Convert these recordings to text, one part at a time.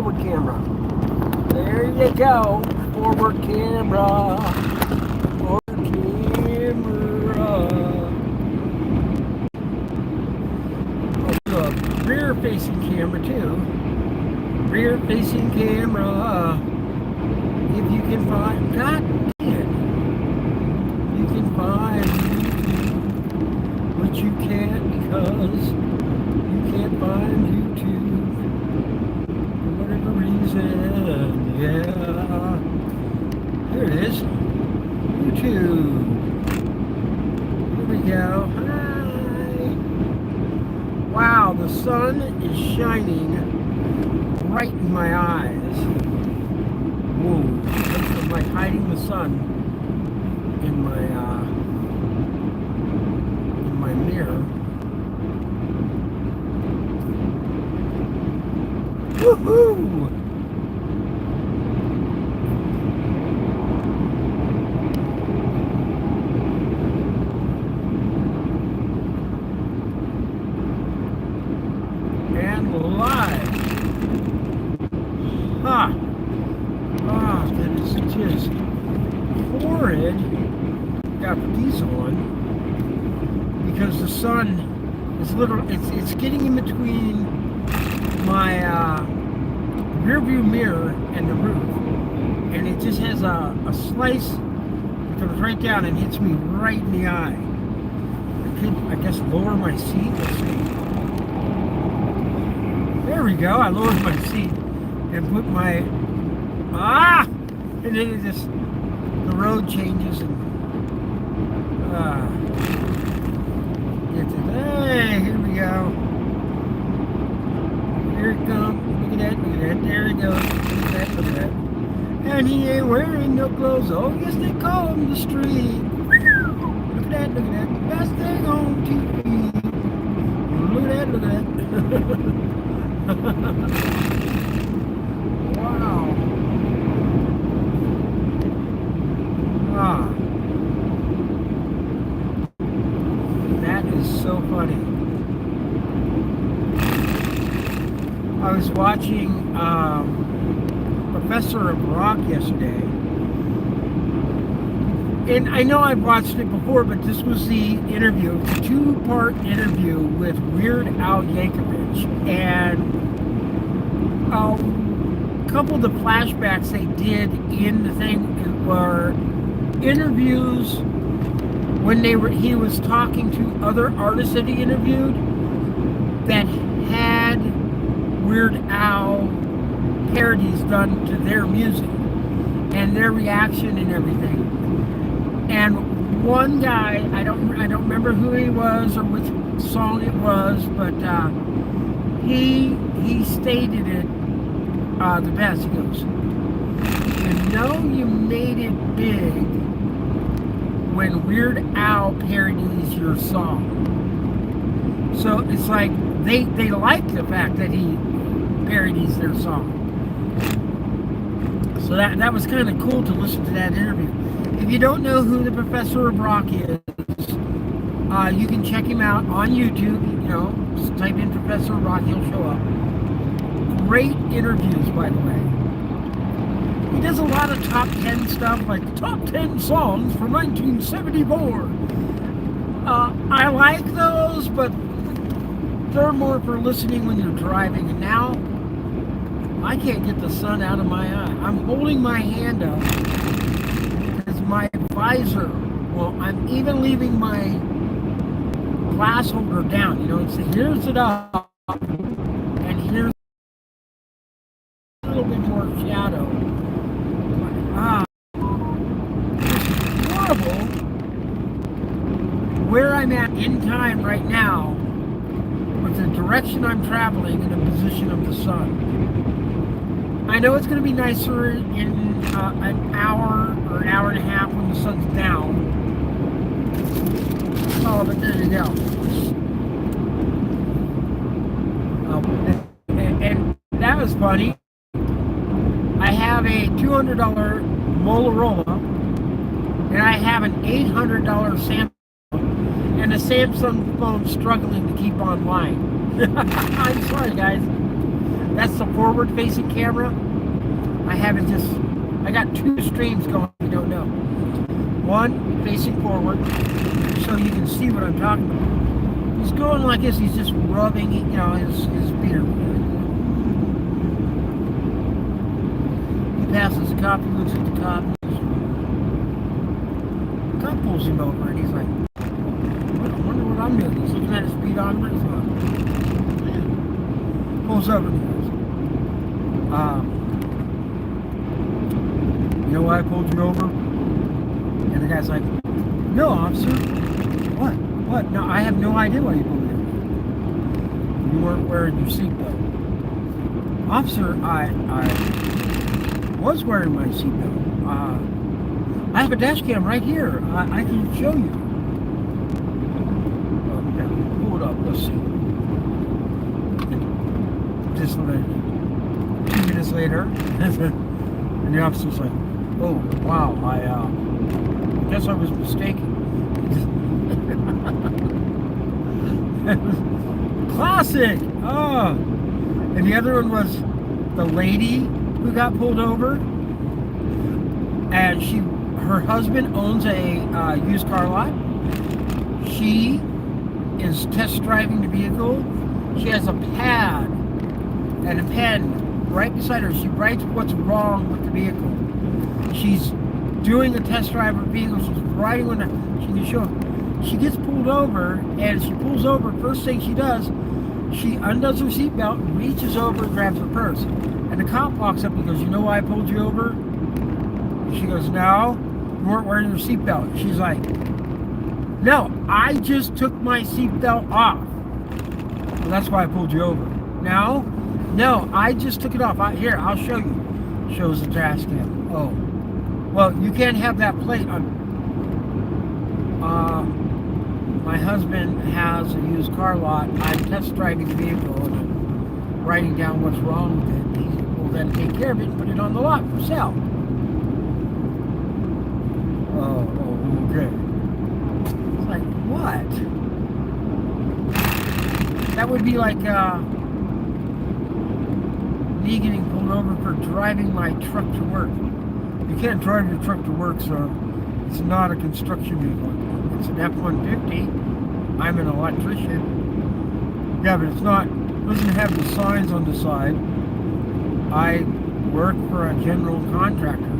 forward camera. There you go. Forward camera. Forward camera. A rear facing camera too. Rear facing camera. If you can find, God damn it. You can find, but you can't because you can't find YouTube. For whatever reason, yeah. Here it is. YouTube. Here we go. Hi. Wow, the sun is shining right in my eyes. Whoa. I'm like hiding the sun in my mirror. Woohoo! And live. Ah, that is just horrid. Got these on because the sun is it's getting in between my rear view mirror and the roof, and it just has a slice that comes right down and hits me right in the eye. I could, I guess, lower my seat. Let's see. There we go. I lowered my seat and put my and then it just the road changes and hey, here we go. Here it comes. Look at that, look at that. There it goes. Look at that, look at that. And he ain't wearing no clothes. Oh, yes, they call him the street. Look at that, look at that. Best thing on TV. Look at that, look at that. Wow. That is so funny. I was watching Professor of Rock yesterday, and I know I've watched it before, but this was the interview, a two-part interview with Weird Al Yankovic, and a couple of the flashbacks they did in the thing were interviews when he was talking to other artists that he interviewed that had Weird Al parodies done to their music and their reaction and everything. And one guy, I don't remember who he was or which song it was, but he stated it the best. He goes, "You know you made it big when Weird Al parodies your song." So it's like they like the fact that he parodies their song. So that was kind of cool to listen to that interview. If you don't know who the Professor of Rock is, you can check him out on YouTube. You know, just type in Professor of Rock, he'll show up. Great interviews, by the way. He does a lot of top 10 stuff, like top 10 songs from 1974. I like those, but they're more for listening when you're driving. And now, I can't get the sun out of my eye. I'm holding my hand up because my visor, well, I'm even leaving my glass holder down. You know, it's here's it up, and here's a little bit more shadow. It's horrible where I'm at in time right now with the direction I'm traveling and the position of the sun. I know it's going to be nicer in an hour or an hour and a half when the sun's down. Oh, but there you go. And that was funny. I have a $200 Motorola, and I have an $800 Samsung, and the Samsung phone's struggling to keep online. I'm sorry, guys. That's the forward-facing camera. I have it just, I got two streams going, if you don't know. One facing forward, so you can see what I'm talking about. He's going like this, he's just rubbing, his beard. He passes the cop, he looks at the cop. The cop pulls him over and he's like, I wonder what I'm doing. He's looking at his speedometer. He's like, pulls over and he goes, you know why I pulled you over? And the guy's like, no, officer. What? What? No, I have no idea why you pulled me over. You weren't wearing your seatbelt. Officer, I was wearing my seatbelt. I have a dash cam right here. I can show you. Okay, pull it up. Let's see. Just 2 minutes later, and the officer's like, oh, wow, I guess I was mistaken. Classic! Oh. And the other one was the lady who got pulled over. And her husband owns a used car lot. She is test driving the vehicle. She has a pad and a pen right beside her. She writes what's wrong with the vehicle. She's doing a test drive of the vehicle. She's writing on it. She can show. She gets pulled over, and she pulls over. First thing she does, she undoes her seatbelt, reaches over, and grabs her purse. And the cop walks up and goes, you know why I pulled you over? She goes, no, you weren't wearing your seatbelt. She's like, no, I just took my seatbelt off. Well, that's why I pulled you over. No, I just took it off. Here, I'll show you. Shows the dash cam. Oh, well, you can't have that plate on. My husband has a used car lot. I'm test driving the vehicle and I'm writing down what's wrong with it. He will then take care of it and put it on the lot for sale. Oh, okay. It's like, what? That would be like me getting pulled over for driving my truck to work. You can't drive your truck to work, sir. It's not a construction vehicle. It's an F-150. I'm an electrician. Yeah, but it doesn't have the signs on the side. I work for a general contractor.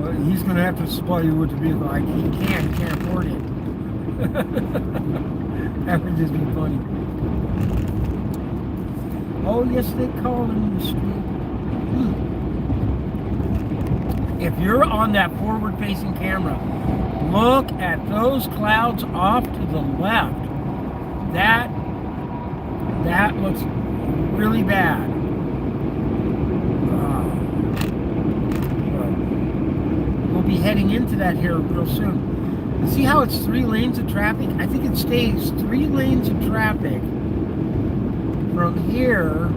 Well, he's going to have to supply you with the vehicle. He can't afford it. That would just be funny. Oh, yes, they call him the street. If you're on that forward-facing camera, look at those clouds off to the left. That looks really bad. We'll be heading into that here real soon. See how it's 3 lanes of traffic? I think it stays 3 lanes of traffic from here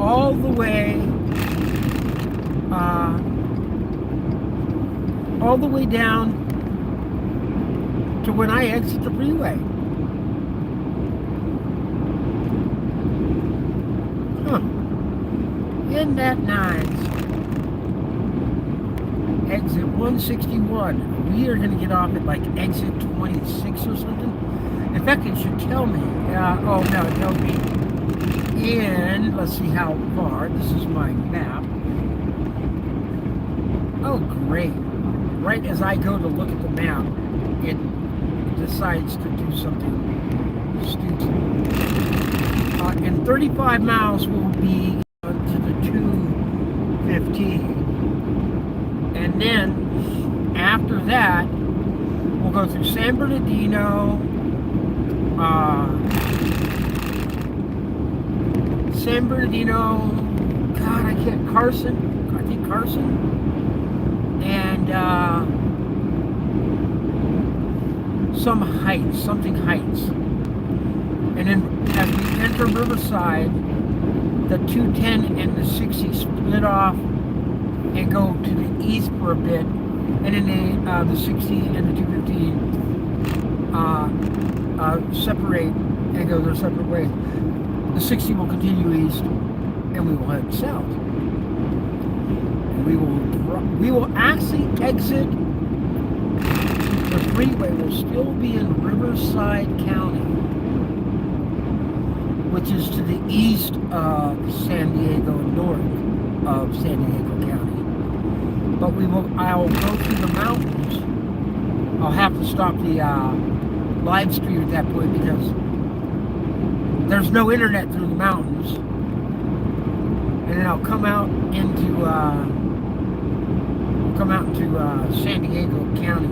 all the way down to when I exit the freeway. Huh. Isn't that nice? Exit 161. We are going to get off at like exit 26 or something. In fact, it should tell me. Oh no, it tells me. And let's see how far. This is my map. Oh, great. Right as I go to look at the map, it decides to do something stupid. In 35 miles, we'll be to the 215. And then, after that, we'll go through San Bernardino, Carson, and something heights. And then as we enter Riverside, the 210 and the 60 split off and go to the east for a bit, and then the 60 and the 215 separate and go their separate ways. The 60 will continue east, and we will head south. And we will actually exit. The freeway will still be in Riverside County, which is to the east of San Diego, north of San Diego County. But I'll go through the mountains. I'll have to stop the live stream at that point because there's no internet through the mountains. And then I'll come out into San Diego County.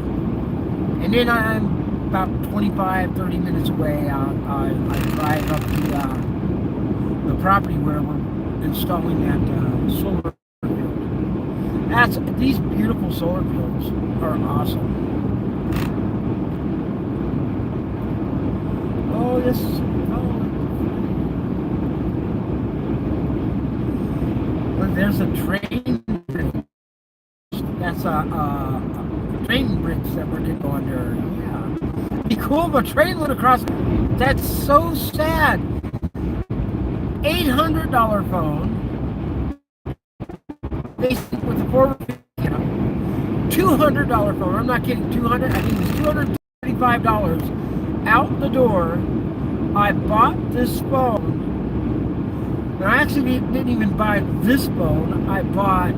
And then I'm about 25-30 minutes away. I drive up to the property where we're installing that solar field. These beautiful solar fields are awesome. Oh, this. Well, there's a train bridge. That's a train bridge that we're going to go under. Yeah. It'd be cool if a train went across. That's so sad. $800 phone. Basically with the forward camera. $200 phone. I'm not kidding. I think it was $235 out the door. I bought this phone. And I actually didn't even buy this phone. I bought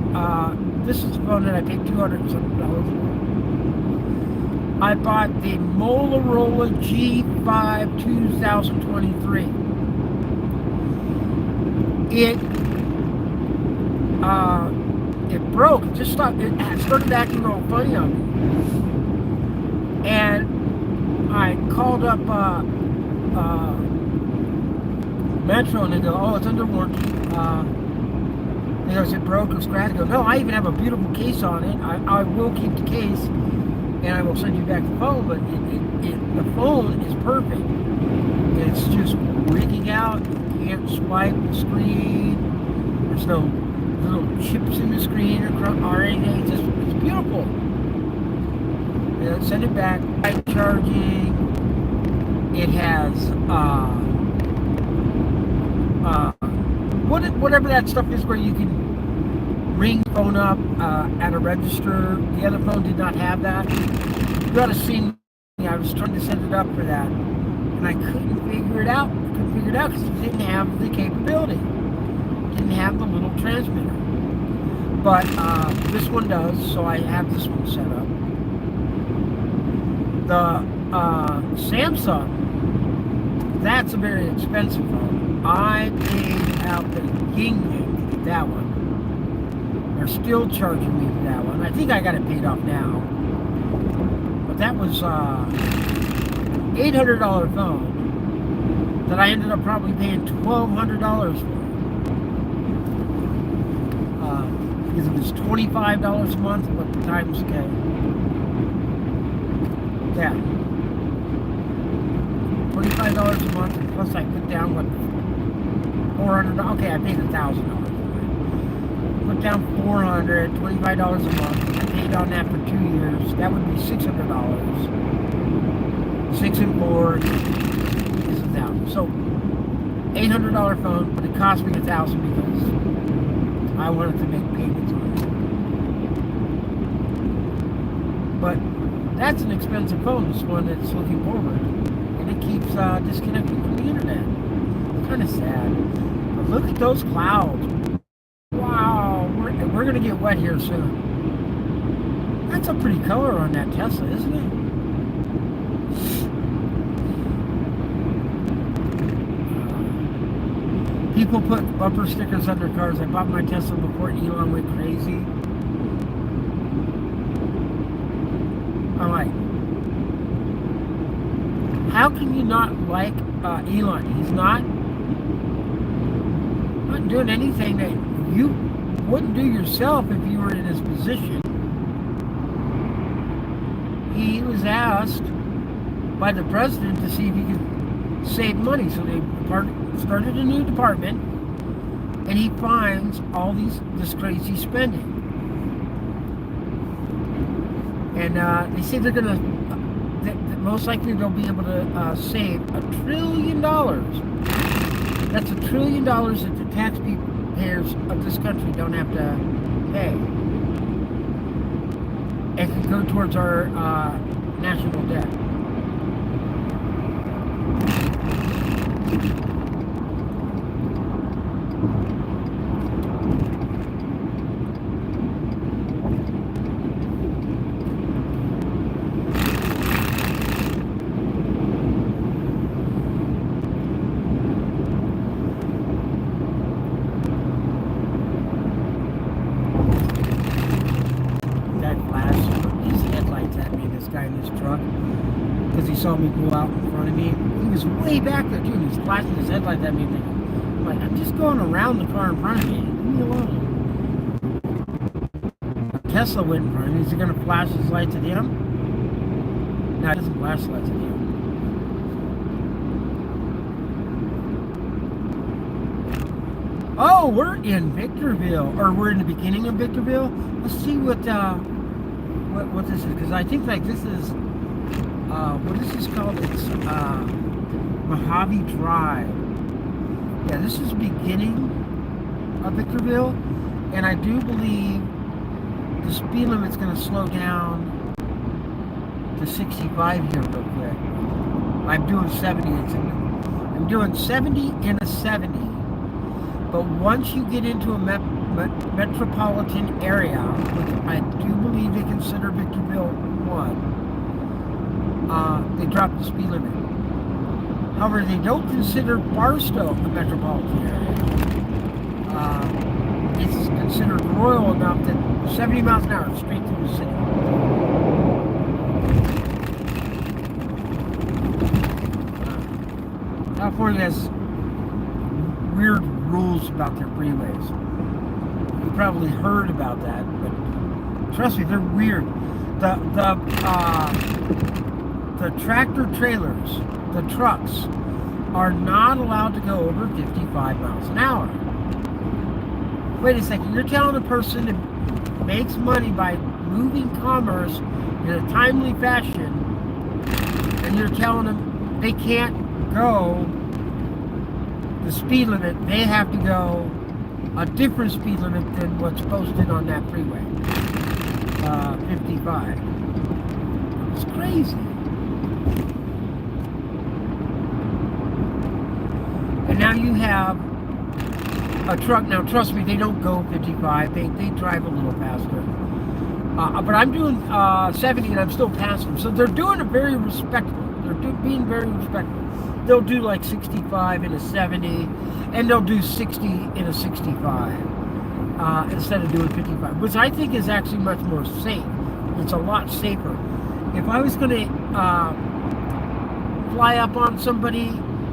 this is a phone that I paid $200 for. I bought the Motorola G5 2023. It broke. It just stopped. It started acting all funny on me. And I called up Metro and they go, oh, it's under warranty. He goes, it broke or scratched. I go, no, I even have a beautiful case on it. I will keep the case and I will send you back the phone, but the phone is perfect. It's just rigging out. You can't swipe the screen. There's no little chips in the screen or anything. It's beautiful. And send it back. Charging. It has whatever that stuff is where you can ring the phone up at a register. The other phone did not have that. You gotta see me. I was trying to set it up for that, and I couldn't figure it out. Because it didn't have the capability. It didn't have the little transmitter. But this one does, so I have this one set up. The Samsung, that's a very expensive phone. I paid out the yin to get that one. They're still charging me for that one. I think I got it paid off now. But that was $800 phone that I ended up probably paying $1,200 for. Because it was $25 a month, but the times okay. Yeah. $25 a month, and plus I put down what, $400. Okay, I paid $1,000 for it. Put down $400, $25 a month. I paid on that for 2 years. That would be $600. 6 and 4 is $1,000. So $800 phone, but it cost me $1,000 because I wanted to make payments on it. But that's an expensive phone. This one that's looking forward. It keeps disconnecting from the internet. It's kind of sad. But look at those clouds. Wow, we're going to get wet here soon. That's a pretty color on that Tesla, isn't it? People put bumper stickers on their cars. I bought my Tesla before Elon went crazy. I'm like, how can you not like Elon? He's not doing anything that you wouldn't do yourself if you were in his position. He was asked by the president to see if he could save money, so they started a new department, and he finds all this crazy spending. And they say they're gonna. most likely they'll be able to save $1 trillion. That's $1 trillion that the taxpayers of this country don't have to pay. It could go towards our national debt. In this truck because he saw me pull out in front of me. He was way back there too, and he's flashing his headlights at me. I'm like, I'm just going around the car in front of me. Leave me alone. Tesla went in front of me. Is he going to flash his lights at him? No, he doesn't flash lights at him. Oh, we're in Victorville, or we're in the beginning of Victorville. Let's see what this is, because I think like this is what is this called? It's Mojave Drive. Yeah, this is the beginning of Victorville, and I do believe the speed limit's going to slow down to 65 here real quick. I'm doing 70. I'm doing 70 in a 70. But once you get into a metropolitan area, which I do believe they consider Victorville 1, they drop the speed limit. However, they don't consider Barstow a metropolitan area. It's considered rural enough that 70 miles an hour straight through the city. California has weird rules about their freeways. You probably heard about that, but trust me, they're weird. The tractor trailers, the trucks, are not allowed to go over 55 miles an hour. Wait a second, you're telling a person that makes money by moving commerce in a timely fashion, and you're telling them they can't go the speed limit, they have to go a different speed limit than what's posted on that freeway. 55. It's crazy. And now you have a truck. Now, trust me, they don't go 55. They drive a little faster. But I'm doing 70, and I'm still passing them. So they're doing it very respectful. They're being very respectful. They'll do like 65 in a 70, and they'll do 60 in a 65 instead of doing 55, which I think is actually much more safe. It's a lot safer. If I was going to fly up on somebody,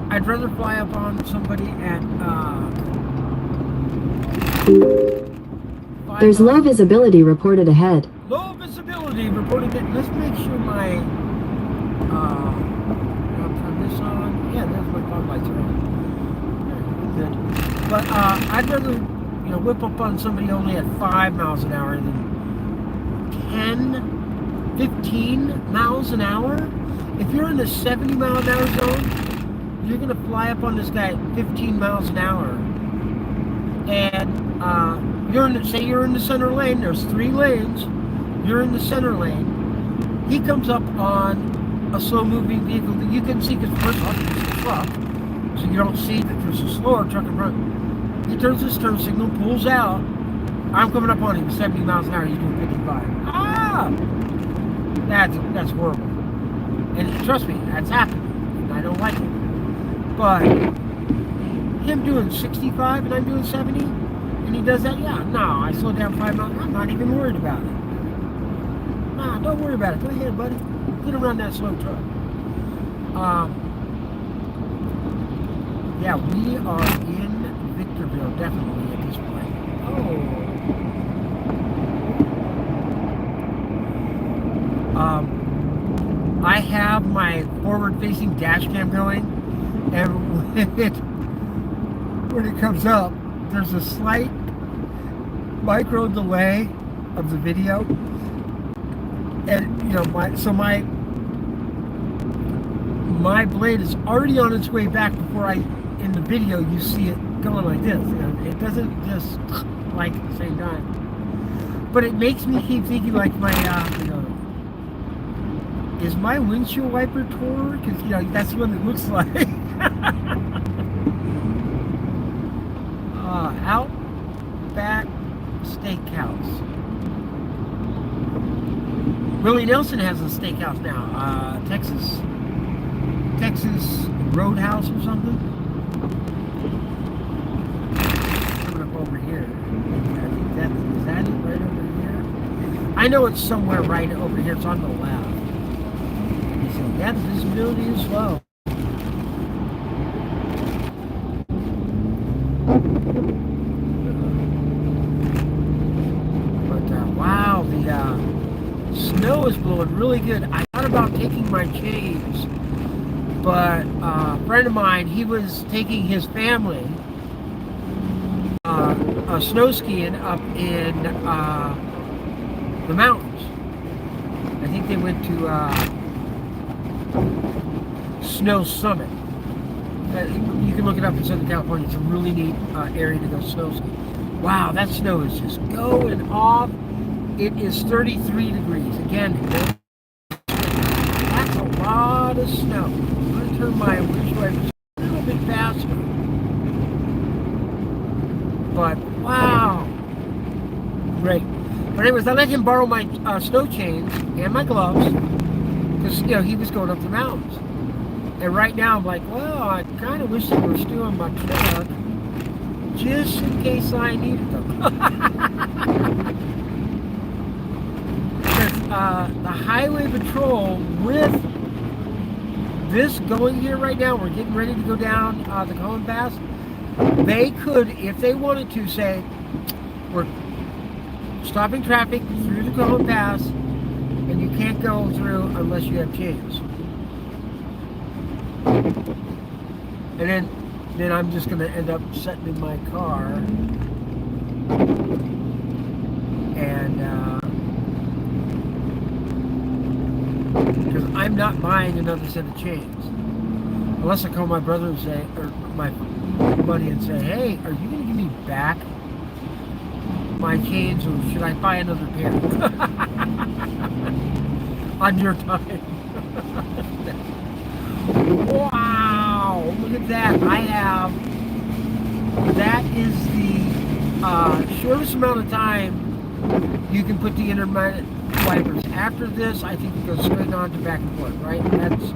I'd rather fly up on somebody at... There's low visibility reported ahead. Low visibility reported ahead. Let's make sure my... I'll turn this on. Yeah, there's my fog lights are on. Good. But I'd rather, whip up on somebody only at 5 miles an hour than 10, 15 miles an hour. If you're in the 70 mile an hour zone, you're going to fly up on this guy at 15 miles an hour. And say you're in the center lane, there's 3 lanes, you're in the center lane. He comes up on a slow-moving vehicle that you can see, because first off, it's a truck, so you don't see that there's a slower truck in front. He turns his turn signal, pulls out. I'm coming up on him 70 miles an hour. He's doing 55. That's horrible. And trust me, that's happening. And I don't like it. But him doing 65 and I'm doing 70, and he does that. Yeah, no, I slow down 5 miles. I'm not even worried about it. Nah, don't worry about it. Go ahead, buddy. Get around that slow truck. Yeah, we are in Victorville, definitely at this point. I have my forward-facing dash cam going, and when it comes up, there's a slight micro delay of the video. And my my blade is already on its way back before in the video, you see it going like this. You know, it doesn't just like at the same time. But it makes me keep thinking like my, is my windshield wiper tore? Because, that's what it looks like. Outback Steakhouse. Willie Nelson has a steakhouse now. Texas Roadhouse or something. Coming up over here. I think is that it right over here? I know it's somewhere right over here. It's on the left. So yeah, the visibility is low. But wow, the snow is blowing really good. I thought about taking my chains, but a friend of mine, he was taking his family snow skiing up in the mountains. I think they went to Snow Summit. You can look it up in Southern California. It's a really neat area to go snow skiing. Wow, that snow is just going off. It is 33 degrees. Again, that's a lot of snow. I'm going to turn my windshield wipers a little bit faster. But wow, great. But anyways, I let him borrow my snow chains and my gloves because he was going up the mountains. And right now I'm like, well, I kind of wish they were still in my truck just in case I needed them. Because the highway patrol with this going here right now, we're getting ready to go down the Cajon Pass. They could, if they wanted to, say, we're stopping traffic through the Cajon Pass, and you can't go through unless you have chains. And then I'm just going to end up sitting in my car, and because I'm not buying another set of chains, unless I call my brother and say, or my buddy and say, hey, are you going to give me back my chains, or should I buy another pair? On your time. Wow, look at that. That is the shortest amount of time you can put the intermittent wipers. After this, I think it goes straight on to back and forth, right? That's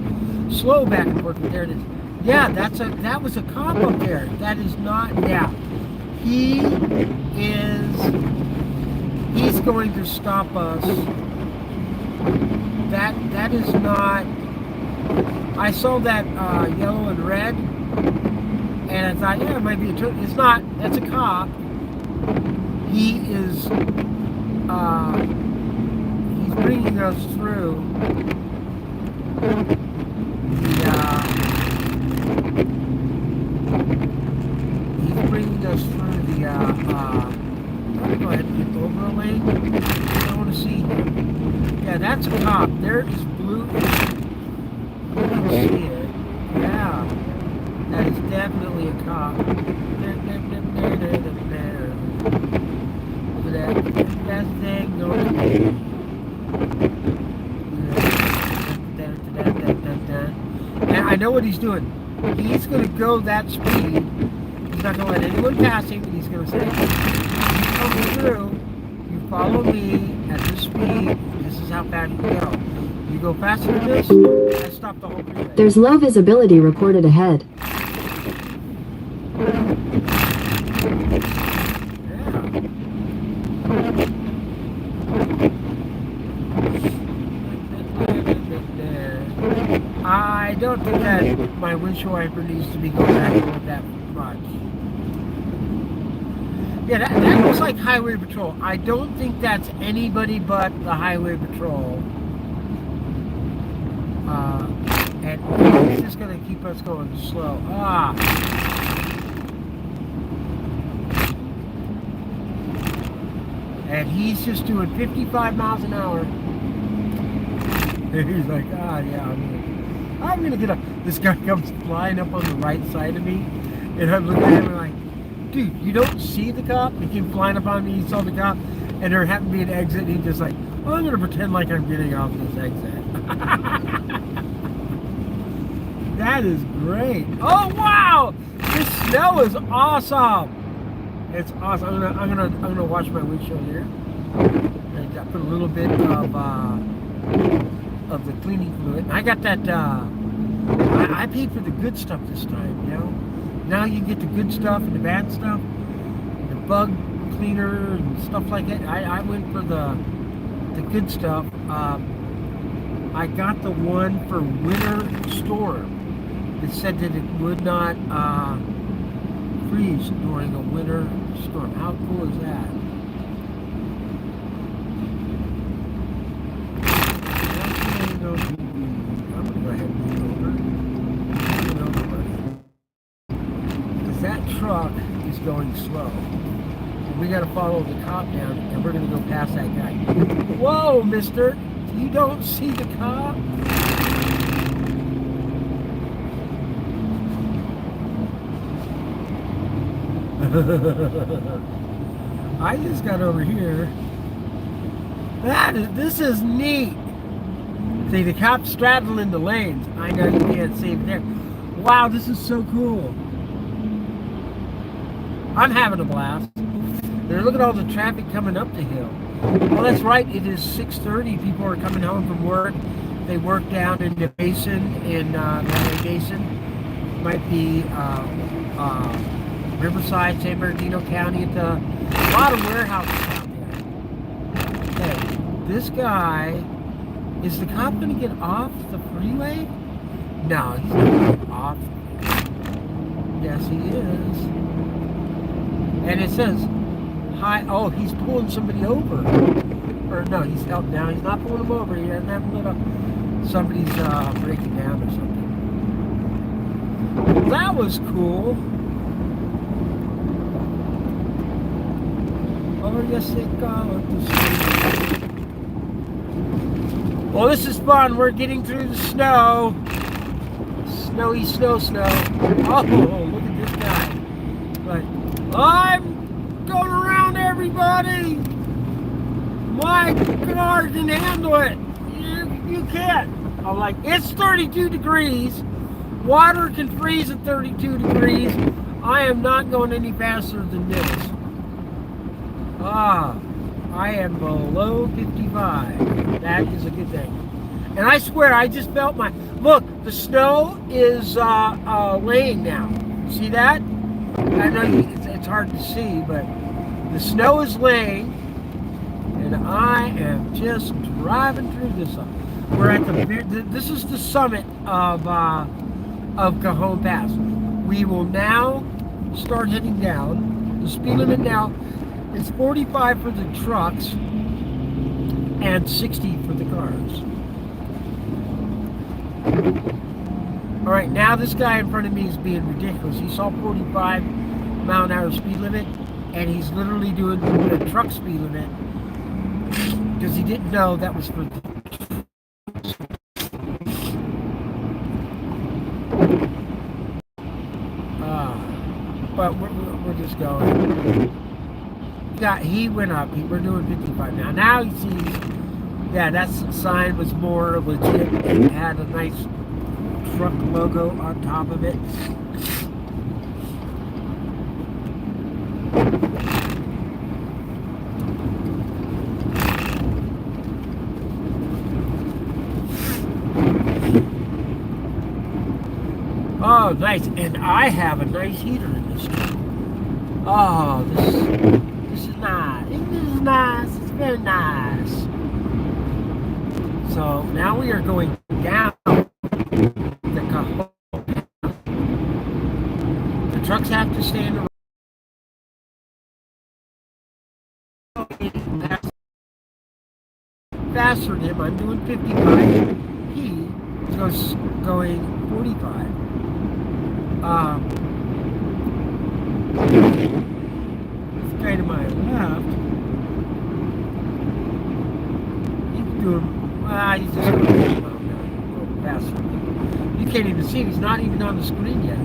slow back and forth, but there it is. Yeah, that was a cop up there. That is not, yeah. He's going to stop us. That is not, I saw that yellow and red, and I thought, yeah, it might be a turn. It's not, that's a cop. He is, he's bringing us through go ahead and get over a lane. I want to see. Yeah, that's a cop. There is blue. I can see it. Yeah. That is definitely a cop. Look at that. That thing going. And I know what he's doing. He's going to go that speed. He's not going to let anyone pass him. He's going to say, come through, you follow me at this speed, this is how fast you go. You go faster than this, I stop the whole freeway. There's low visibility reported ahead. Yeah. I don't think that my windshield wiper needs to be going back that much. Yeah, that looks like highway patrol. I don't think that's anybody but the highway patrol. And he's just going to keep us going slow. And he's just doing 55 miles an hour. And he's like, yeah, I'm gonna get up. this guy comes flying up on the right side of me, and I'm looking at him like, dude, you don't see the cop? He came flying up on me, he saw the cop, and there happened to be an exit, and he just like, oh, I'm gonna pretend like I'm getting off this exit. That is great. Oh wow! This snow is awesome. It's awesome. I'm gonna wash my windshield here. I put a little bit of the cleaning fluid. I got that. I paid for the good stuff this time. You know. Now you get the good stuff and the bad stuff, the bug cleaner and stuff like that. I went for the good stuff. I got the one for winter storm. It said that it would not freeze during a winter storm. How cool is that? I'm going to go ahead and move over. Because that truck is going slow. And we got to follow the cop down, and we're going to go past that guy. Whoa, mister! You don't see the cop? I just got over here. This is neat. See, the cops straddling the lanes. I know you can't see it there. Wow, this is so cool. I'm having a blast. They're looking at all the traffic coming up the hill. Well, that's right. It is 6:30. People are coming home from work. They work down in the basin, in the LA Basin. Might be Riverside, San Bernardino County. It's a lot of warehouses out there. Okay, this guy, is the cop going to get off the freeway? No, he's not going to get off. Yes, he is. And it says, hi, oh, he's pulling somebody over. Or no, he's out now. He's not pulling him over. He doesn't have a little, somebody's breaking down or something. That was cool. Oh, yes, they got it. Well, this is fun. We're getting through the snow. Snowy snow. Oh, look at this guy. Like, I'm going around everybody. My car can handle it. You can't. I'm like, it's 32 degrees. Water can freeze at 32 degrees. I am not going any faster than this. I am below 55. That is a good thing. And I swear, I just felt my... Look, the snow is laying now. See that? I know it's hard to see, but the snow is laying, and I am just driving through this. We're at this is the summit of Cajon Pass. We will now start heading down. The speed limit now is 45 for the trucks and 60 for the cars. All right, now this guy in front of me is being ridiculous. He saw 45-mile-an-hour speed limit, and he's literally doing the truck speed limit because he didn't know that was for the... But we're just going. Yeah, he went up. We're doing 55 now. Now he sees, yeah, that sign was more legit. It had a nice truck logo on top of it. Oh, nice. And I have a nice heater in this truck. Oh, this is nice. This is nice. It's very nice. So now we are going down the Cajon. The trucks have to stay in the road. Faster than him. I'm doing 55. He is going 45. This guy to my left, he's doing, he's just going pass through. You can't even see him. He's not even on the screen yet.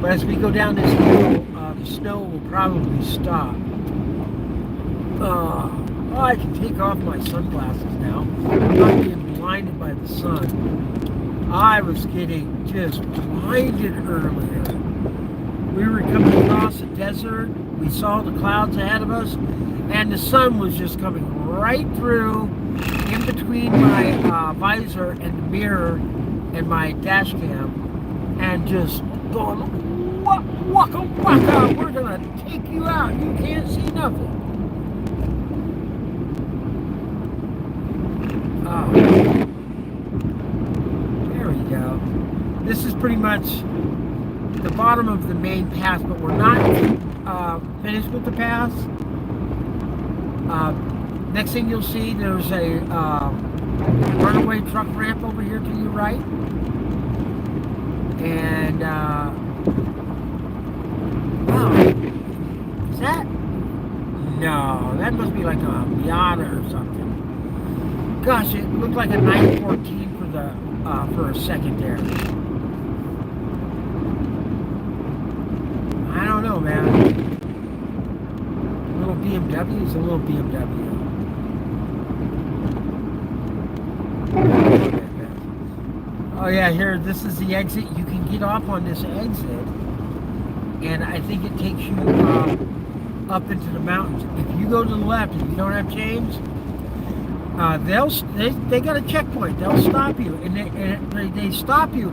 But as we go down this hill, the snow will probably stop. Oh, I can take off my sunglasses now. I'm not being blinded by the sun. I was getting just blinded earlier. We were coming across a desert. We saw the clouds ahead of us, and the sun was just coming right through, in between my visor and the mirror and my dash cam, and just going, waka waka, we're gonna take you out. You can't see nothing. Oh, there we go. This is pretty much the bottom of the main pass, but we're not finished with the pass. Next thing you'll see, there's a runaway truck ramp over here to your right. And, wow, is that? No, that must be like a Miata or something. Gosh, it looked like a 914 for a second there. I don't know, man. A little BMW is a little BMW. Oh yeah, here, this is the exit. You can get off on this exit, and I think it takes you up into the mountains. If you go to the left and you don't have change, they got a checkpoint. They'll stop you, and they stop you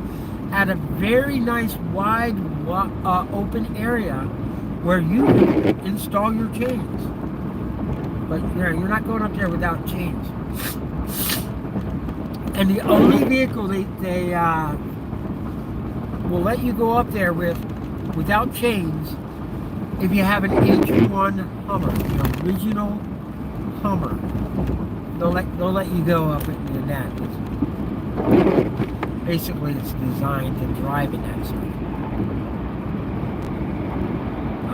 at a very nice wide open area where you install your chains. But you're not going up there without chains. And the only vehicle they will let you go up there without chains if you have an H1 Hummer, the original Hummer. They'll let you go up in that. Basically, it's designed to drive in that stuff.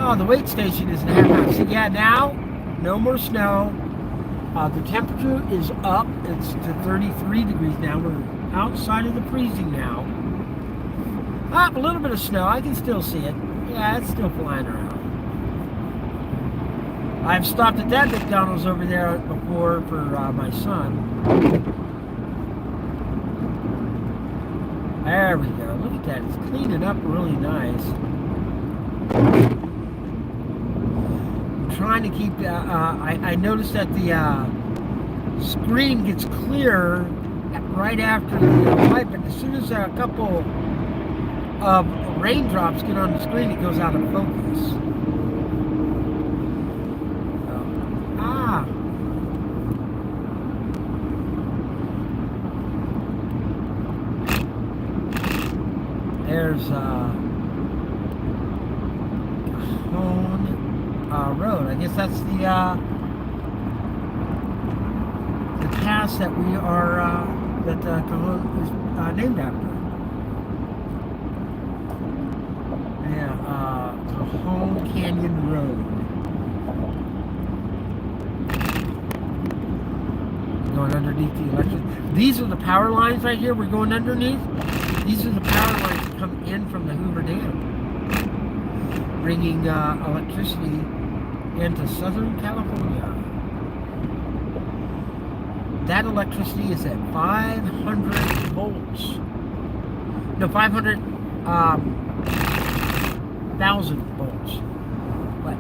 Oh, the weight station is in half. So yeah, now no more snow. The temperature is up. It's to 33 degrees now. We're outside of the freezing now. A little bit of snow. I can still see it. Yeah, it's still flying around. I've stopped at that McDonald's over there before for my son. There we go. Look at that. It's cleaning up really nice. Trying to keep I noticed that the screen gets clearer right after the light, but as soon as a couple of raindrops get on the screen, it goes out of focus. There's Road. I guess that's the pass that we are that Cajon is named after. Yeah, Cajon Canyon Road. Going underneath the electric. These are the power lines right here. We're going underneath. These are the power lines that come in from the Hoover Dam, bringing electricity into Southern California. That electricity is at 500 volts. No, 500,000 volts. But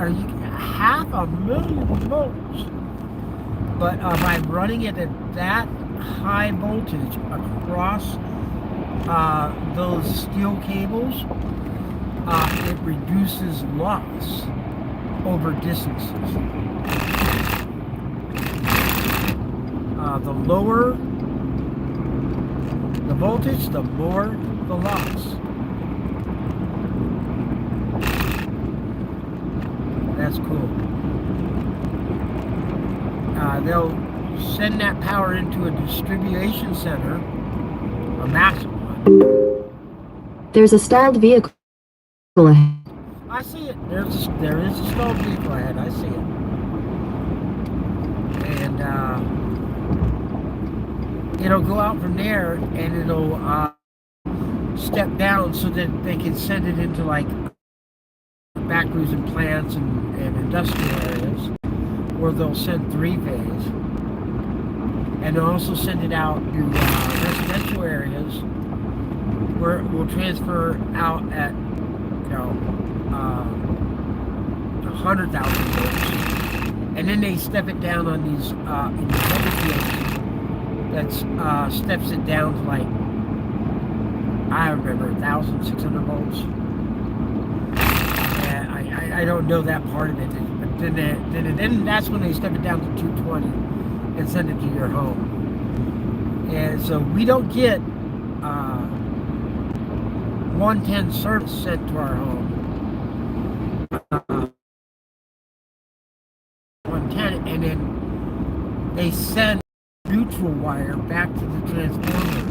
are you 500,000 volts? But by running it at that high voltage across those steel cables, it reduces loss over distances. The lower the voltage, the more the loss. That's cool. They'll send that power into a distribution center, a massive one. There's a stalled vehicle ahead. I see it. There is a stalled vehicle ahead. I see it. And it'll go out from there and it'll step down so that they can send it into like factories and plants and industrial areas where they'll send three-phase, and they'll also send it out to residential areas where it will transfer out at 100,000 volts, and then they step it down on these in the other fields. That's steps it down to like, I remember 1,600 volts. I don't know that part of it, but then that's when they step it down to 220 and send it to your home. And so we don't get 110 service sent to our home. 110, and then they send neutral wire back to the transformer.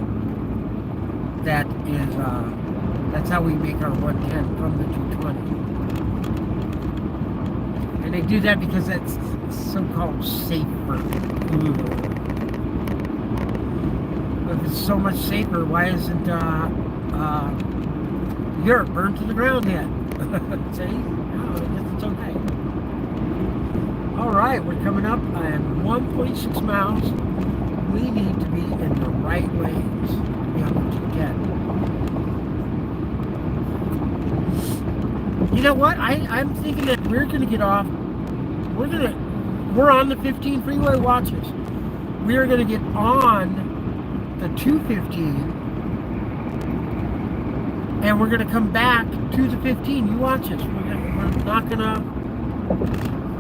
That's how we make our 110 from the 220. And they do that because that's so-called safer. If it's so much safer, why isn't Europe burned to the ground yet? See? Oh, I guess it's okay. Alright, we're coming up at 1.6 miles. We need to be in the right lanes to be able to get. You know what? I'm thinking that we're going to get off. We're on the 15 freeway, watches. We are going to get on the 215, and we're going to come back to the 15. You watch us. We're not going to.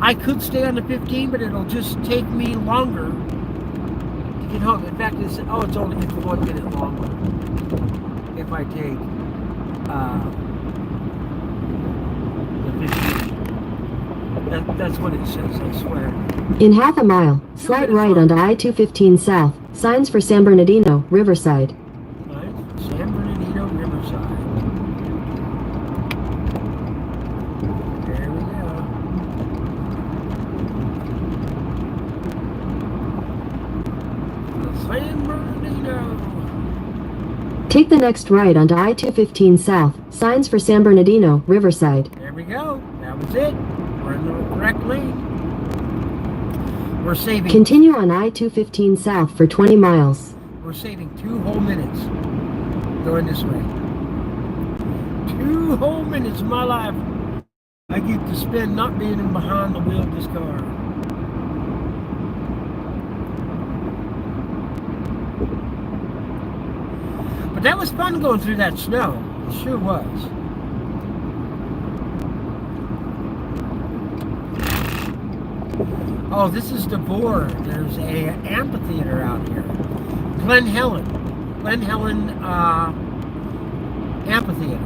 I could stay on the 15, but it'll just take me longer to get home. In fact, it's only 1 minute longer if I take the 15. That's what it says, I swear. In half a mile, slight right onto I-215 South. Signs for San Bernardino, Riverside. Right, San Bernardino, Riverside. There we go. San Bernardino. Take the next right onto I-215 South. Signs for San Bernardino, Riverside. There we go. That was it. We're in the correct lane. We're saving. Continue on I-215 South for 20 miles. We're saving 2 whole minutes going this way. 2 whole minutes of my life I get to spend not being in behind the wheel of this car. But that was fun going through that snow. It sure was. Oh, this is DeBoer. There's a amphitheater out here. Glen Helen Amphitheater.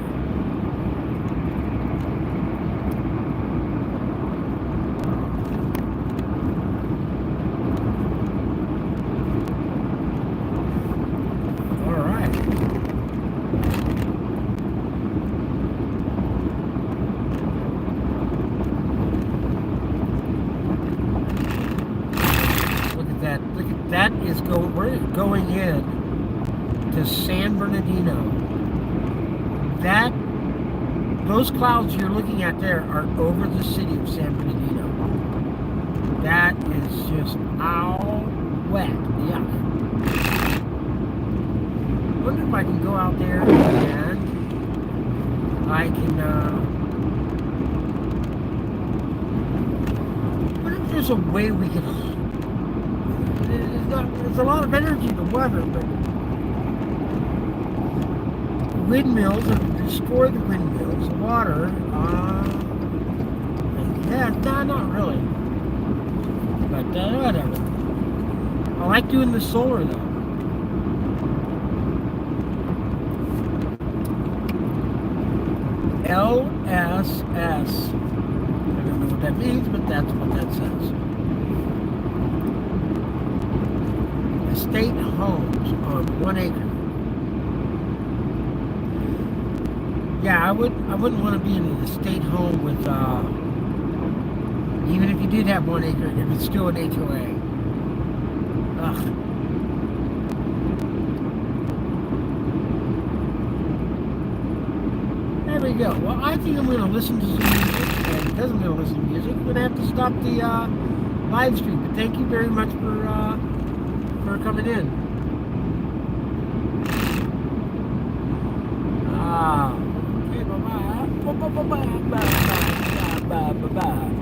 All right. Look at that is going. We're going in to San Bernardino. Those clouds you're looking at there are over the city of San Bernardino. That is just all wet. Yuck. I wonder if I can go out there and I can. What if there's a way we can? There's a lot of energy to weather, but windmills have destroyed the windmills. The water, yeah, no, not really. But whatever. I like doing the solar though. LSS. I don't know what that means, but that's what that says. Estate homes on 1 acre. Yeah, I wouldn't want to be in an estate home with even if you did have 1 acre, if it's still an HOA. Ugh. we go. Well, I think I'm going to listen to some music. And because I'm going to listen to music, I'm going to have to stop the live stream. But thank you very much for coming in. Okay, bye-bye. Bye-bye.